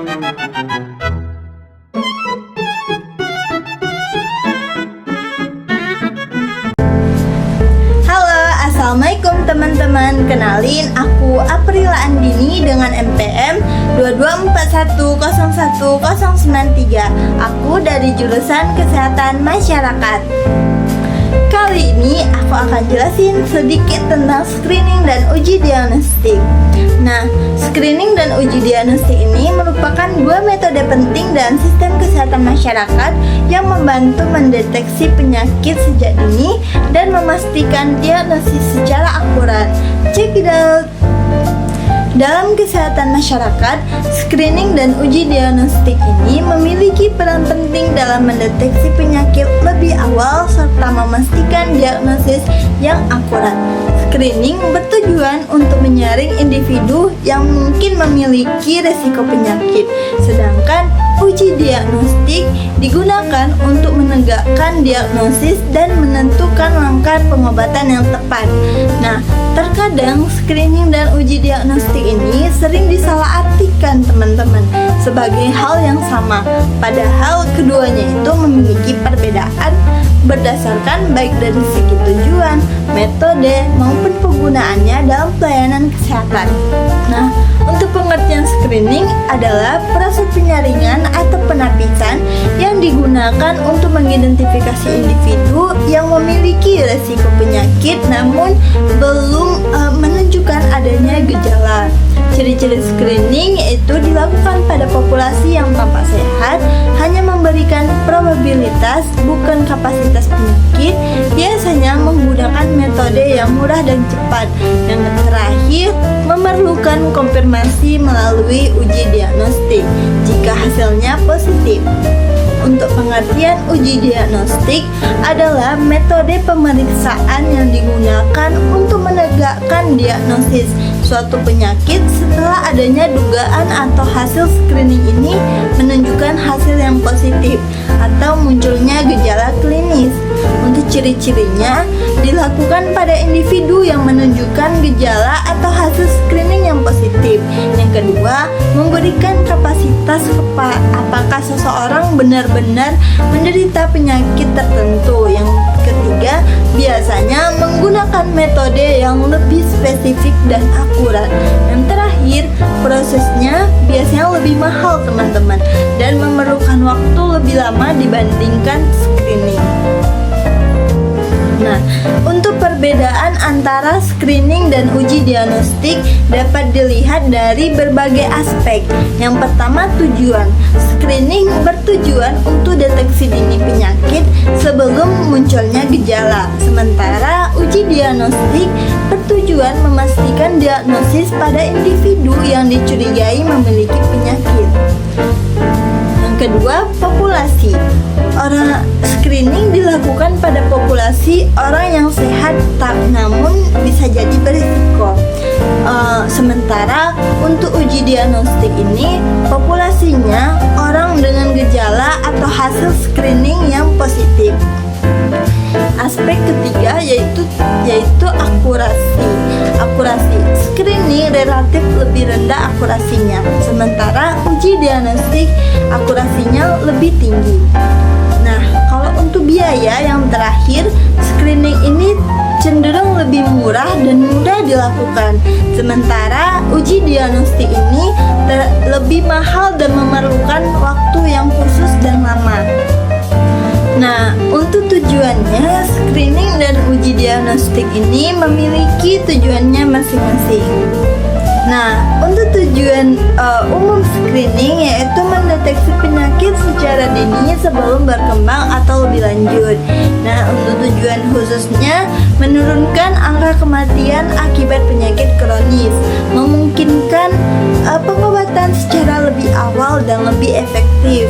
Assalamualaikum teman-teman, kenalin aku Aprila Andini dengan NPM 224101093. Aku dari jurusan Kesehatan Masyarakat. Kali ini aku akan jelasin sedikit tentang screening dan uji diagnostik. Nah, screening dan uji diagnostik ini merupakan dua metode penting dalam sistem kesehatan masyarakat yang membantu mendeteksi penyakit sejak dini dan memastikan diagnosis secara akurat. Check it out! Dalam kesehatan masyarakat, screening dan uji diagnostik ini memiliki peran penting dalam mendeteksi penyakit lebih awal serta memastikan diagnosis yang akurat. Screening bertujuan untuk menyaring individu yang mungkin memiliki resiko penyakit, sedangkan uji diagnostik digunakan untuk menegakkan diagnosis dan menentukan langkah pengobatan yang tepat. Nah, terkadang screening dan uji diagnostik ini sering disalahartikan teman-teman sebagai hal yang sama, padahal keduanya itu memiliki perbedaan berdasarkan baik dari segi tujuan, metode, maupun penggunaannya dalam pelayanan kesehatan. Nah, untuk pengertian screening adalah proses penyaringan atau penapisan yang digunakan untuk mengidentifikasi individu yang memiliki resiko penyakit namun belum menunjukkan adanya gejala. Ciri-ciri screening itu dilakukan pada populasi yang tampak sehat, hanya memberikan probabilitas bukan kapasitas penyakit, biasanya menggunakan metode yang murah dan cepat. Yang terakhir, memerlukan konfirmasi melalui uji diagnostik jika hasilnya positif. Untuk pengertian uji diagnostik adalah metode pemeriksaan yang digunakan untuk menegakkan diagnosis suatu penyakit setelah adanya dugaan atau hasil screening ini menunjukkan hasil yang positif atau munculnya gejala klinis. Untuk ciri-cirinya dilakukan pada individu yang menunjukkan gejala atau hasil screening yang positif. Yang kedua, memberikan kapasitas apakah seseorang benar-benar menderita penyakit tertentu. Yang ketiga, biasanya menggunakan metode yang lebih spesifik dan akurat. Yang terakhir, prosesnya biasanya lebih mahal teman-teman dan memerlukan waktu lebih lama dibandingkan screening. Nah, untuk perbedaan antara screening dan uji diagnostik dapat dilihat dari berbagai aspek. Yang pertama, tujuan. Screening bertujuan untuk deteksi dini penyakit sebelum munculnya gejala. Sementara uji diagnostik bertujuan memastikan diagnosis pada individu yang dicurigai memiliki penyakit. Yang kedua, populasi. Screening dilakukan pada populasi orang yang sehat namun bisa jadi berisiko. Sementara untuk uji diagnostik ini populasinya orang dengan gejala atau hasil screening yang positif. Aspek ketiga yaitu akurasi. Screening relatif lebih rendah akurasinya, sementara uji diagnostik akurasinya lebih tinggi. Nah, kalau untuk biaya yang terakhir, screening ini cenderung lebih murah dan mudah dilakukan, sementara uji diagnostik ini lebih mahal dan memerlukan waktu yang khusus dan lama. Nah, untuk tujuannya, screening dan uji diagnostik ini memiliki tujuannya masing-masing. Nah, untuk tujuan umum screening yaitu mendeteksi penyakit secara dini sebelum berkembang atau lebih lanjut. Nah, untuk tujuan khususnya menurunkan angka kematian akibat penyakit kronis, memungkinkan pengobatan secara lebih awal dan lebih efektif.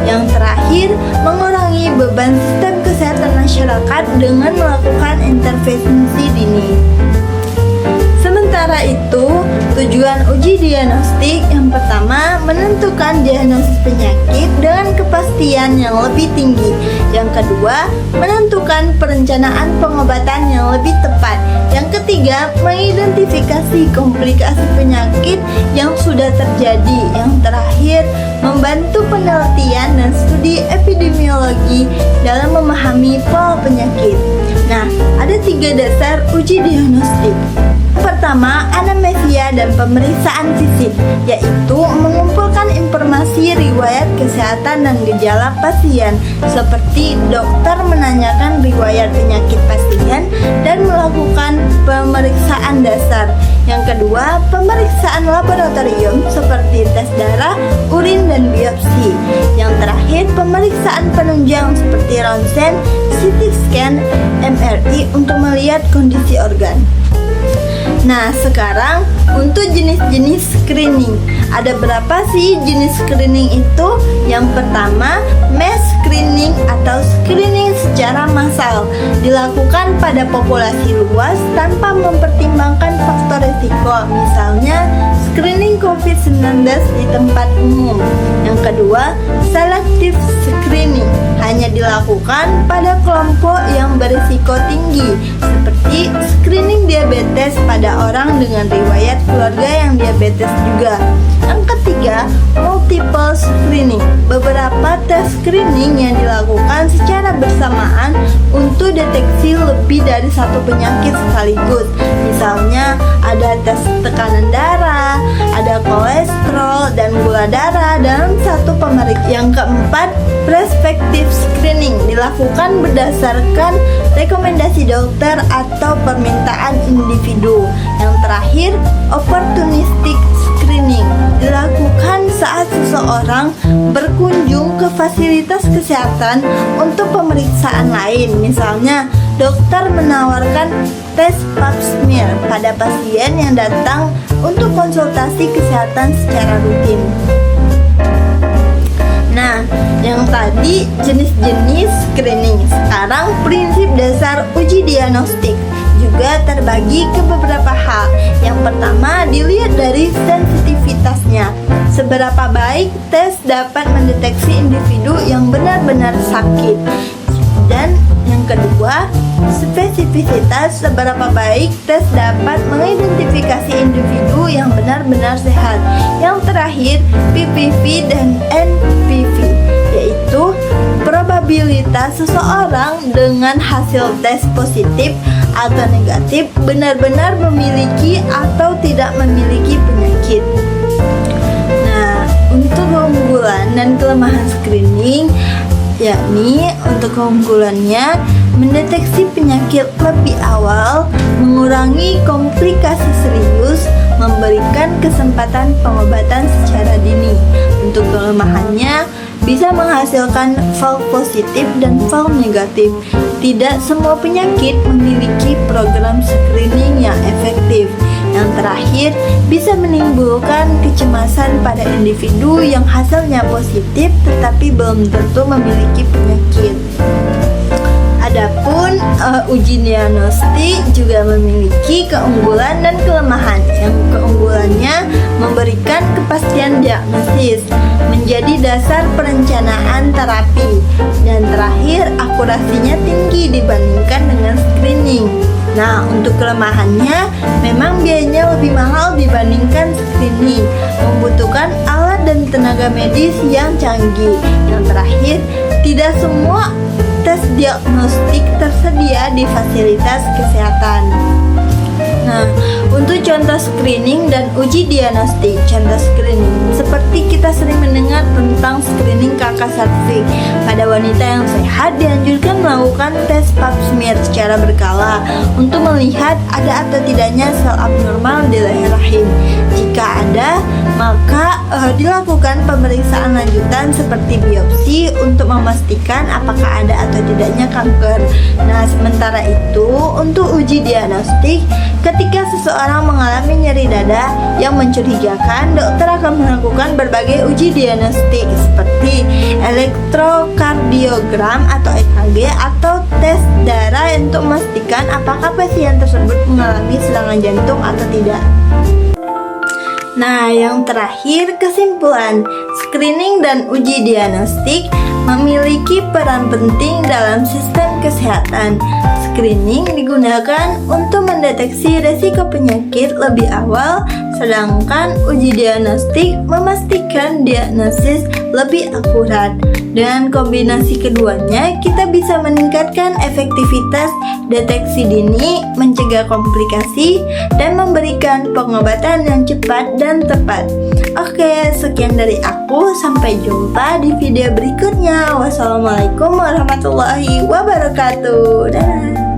Yang terakhir, mengurangi beban sistem kesehatan masyarakat dengan melakukan intervensi dini. Sementara itu, tujuan uji diagnostik yang pertama menentukan diagnosis penyakit dengan kepastian yang lebih tinggi. Yang kedua, menentukan perencanaan pengobatan yang lebih tepat. Yang ketiga, mengidentifikasi komplikasi penyakit yang sudah terjadi. Yang terakhir, membantu penelitian dan studi epidemiologi dalam memahami pola penyakit. Nah, ada 3 dasar uji diagnostik. Pertama, anamnesia dan pemeriksaan fisik, yaitu mengumpulkan informasi riwayat kesehatan dan gejala pasien, seperti dokter menanyakan riwayat penyakit pasien dan melakukan pemeriksaan dasar. Yang kedua, pemeriksaan laboratorium seperti tes darah, urin, dan biopsi. Yang terakhir, pemeriksaan penunjang seperti ronsen, CT scan, MRI untuk melihat kondisi organ. Nah, sekarang untuk jenis-jenis screening. Ada berapa sih jenis screening itu? Yang pertama, mass screening atau screening secara massal, dilakukan pada populasi luas tanpa mempertimbangkan faktor risiko, misalnya screening COVID-19 di tempat umum. Yang kedua, selective screening, hanya dilakukan pada kelompok yang berisiko tinggi, seperti screening diabetes pada orang dengan riwayat keluarga yang diabetes juga. Yang ketiga, multiple screening, beberapa tes screening yang dilakukan secara bersamaan untuk deteksi lebih dari satu penyakit sekaligus. Misalnya ada tes tekanan darah, ada kolesterol dan gula darah dalam satu pemeriksaan. Yang keempat, prospective screening, dilakukan berdasarkan rekomendasi dokter atau permintaan individu. Yang terakhir, opportunistic screening, dilakukan saat seseorang berkunjung ke fasilitas kesehatan untuk pemeriksaan lain. Misalnya, dokter menawarkan tes pap smear pada pasien yang datang untuk konsultasi kesehatan secara rutin. Nah, yang tadi jenis-jenis screening. Sekarang prinsip dasar uji diagnostik juga terbagi ke beberapa hal. Yang pertama, dilihat dari sensitivitasnya. Seberapa baik tes dapat mendeteksi individu yang benar-benar sakit. Dan yang kedua, spesifisitas, seberapa baik tes dapat mengidentifikasi individu yang benar-benar sehat. Yang terakhir, PPV dan NPV, yaitu probabilitas seseorang dengan hasil tes positif atau negatif benar-benar memiliki atau tidak memiliki penyakit. Nah, untuk keunggulan dan kelemahan screening, yakni untuk keunggulannya mendeteksi penyakit lebih awal, mengurangi komplikasi serius, memberikan kesempatan pengobatan secara dini. Untuk kelemahannya bisa menghasilkan false positif dan false negatif. Tidak semua penyakit memiliki program screening yang efektif. Yang terakhir, bisa menimbulkan kecemasan pada individu yang hasilnya positif tetapi belum tentu memiliki penyakit. Adapun uji diagnostik juga memiliki keunggulan dan kelemahan. Yang keunggulannya memberikan kepastian diagnosis, menjadi dasar perencanaan terapi, dan terakhir akurasinya tinggi dibandingkan dengan screening. Nah, untuk kelemahannya memang biayanya lebih mahal dibandingkan screening, membutuhkan alat dan tenaga medis yang canggih. Yang terakhir, tidak semua tes diagnostik tersedia di fasilitas kesehatan. Nah, untuk contoh screening dan uji diagnostik. Contoh screening, seperti kita sering mendengar tentang screening kanker serviks. Pada wanita yang sehat dianjurkan melakukan tes pap smear secara berkala untuk melihat ada atau tidaknya sel abnormal di leher rahim. Jika ada, maka dilakukan pemeriksaan lanjutan seperti biopsi untuk memastikan apakah ada atau tidaknya kanker. Nah, sementara itu untuk uji diagnostik, ketika seseorang mengalami nyeri dada yang mencurigakan, dokter akan melakukan berbagai uji diagnostik seperti elektrokardiogram atau EKG atau tes darah untuk memastikan apakah pasien tersebut mengalami serangan jantung atau tidak. Nah, yang terakhir, kesimpulan. Screening dan uji diagnostik memiliki peran penting dalam sistem kesehatan. Screening digunakan untuk mendeteksi risiko penyakit lebih awal, sedangkan uji diagnostik memastikan diagnosis lebih akurat. Dengan kombinasi keduanya, kita bisa meningkatkan efektivitas deteksi dini, mencegah komplikasi, dan memberikan pengobatan yang cepat dan tepat. Oke, sekian dari aku. Sampai jumpa di video berikutnya. Wassalamualaikum warahmatullahi wabarakatuh. Dadah.